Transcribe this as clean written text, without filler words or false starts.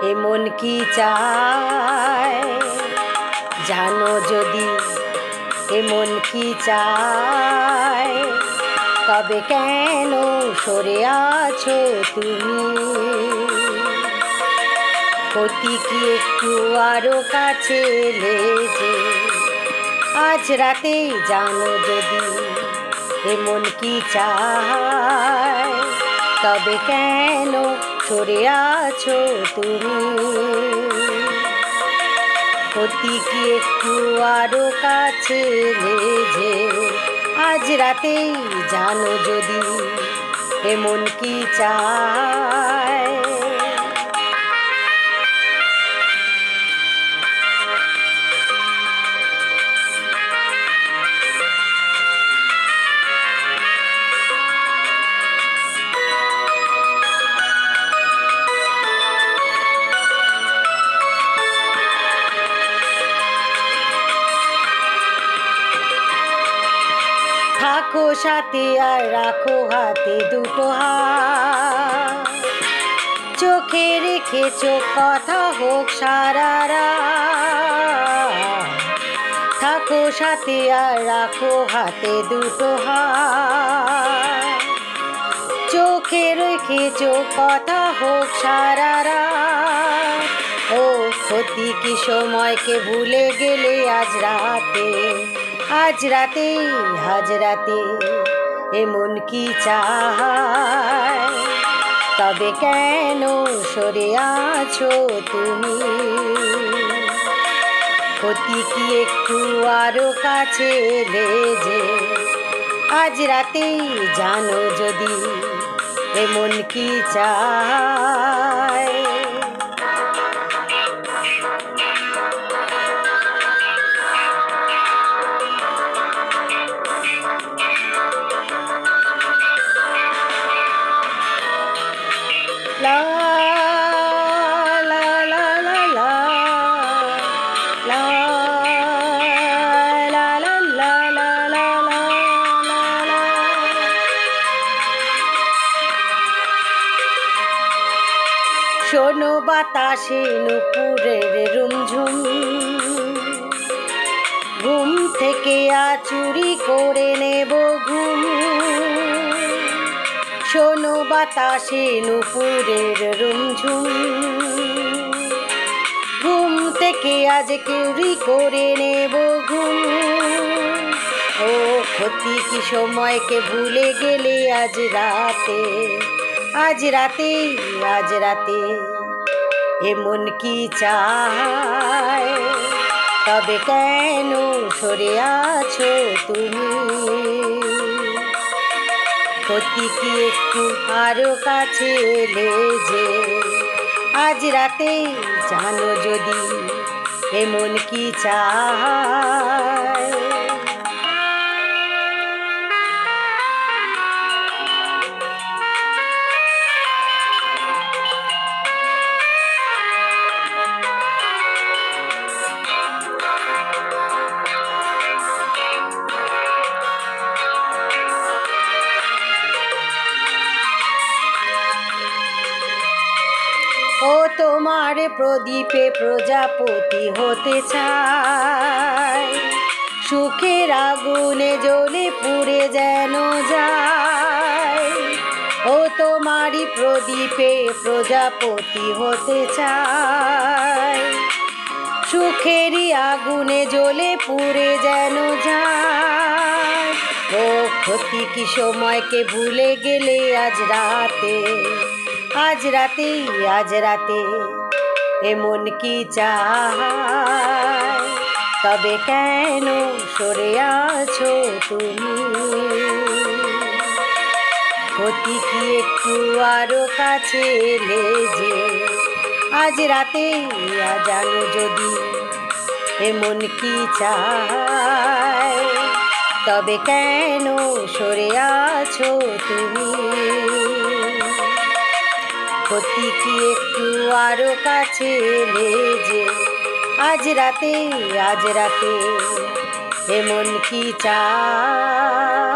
এমন কি চায় জানো যদি, এমন কি চায় তবে কেন সরে আছো তুমি? ক্ষতি কি একটু আরো কাছে এলে যে আজ রাতে জানো যদি, এমন কি চায় তবে কেন সরে আছো তুমি? ক্ষতি কি একটু আরো কাছে এলে যে আজ রাতে জানো যদি, এমন কি চায়? থাকো সাথে আর রাখো হাতে দুটো হাত, চোখে রেখেছো কথা হোক সারা রাত। থাকো সাথে আর রাখো হাতে দুটো হাত, চোখে রেখেছো কথা হোক সারা রাত। ও ক্ষতি কি সময়কে ভুলে গেলে আজ রাতে, আজ রাতে, আজ রাতে এমন কি চায় তবে কেন সরে আছো তুমি? ক্ষতি কি একটু আরো কাছে এলে যে আজ রাতে জানো যদি, এমন কি চায়? La la la la la la la la la la la la. শোনো বাতাসে নুপুরের রুমঝুম, ঘুম থেকে চুরি করে নেব ঘুম। শোনো বাতাসে নুপুরের রুমঝুম, ঘুম থেকে আজ চুরি করে নেব ঘুম। ও ক্ষতি কি সময়কে ভুলে গেলে আজ রাতে, আজ রাতে, আজ রাতে এমন কি চায় তবে কেন সরে আছো তুমি? ক্ষতি কি একটু আরো কাছে এলে যে আজ রাতে জানো যদি, এমন কি চায়? ও তোমার প্রদীপে প্রজাপতি হতে চায়, সুখের আগুনে জ্বলে পুড়ে যেন যায়। ও তোমারই প্রদীপে প্রজাপতি হতে চায়, সুখেরই আগুনে জ্বলে পুড়ে যেন যায়। ও ক্ষতি কি সময়কে ভুলে গেলে আজ রাতে, আজ রাতে, আজ রাতে এমন কি চায় তবে কেন সরে আছো তুমি? ক্ষতি কি একটু আরো কাছে এলে যে আজ রাতে জানো যদি, এমন কি চায় তবে কেন সরে আছো তুমি? ক্ষতি কি একটু আরো কাছে এলে যে আজ রাতে, আজ রাতে এমন কি চায়?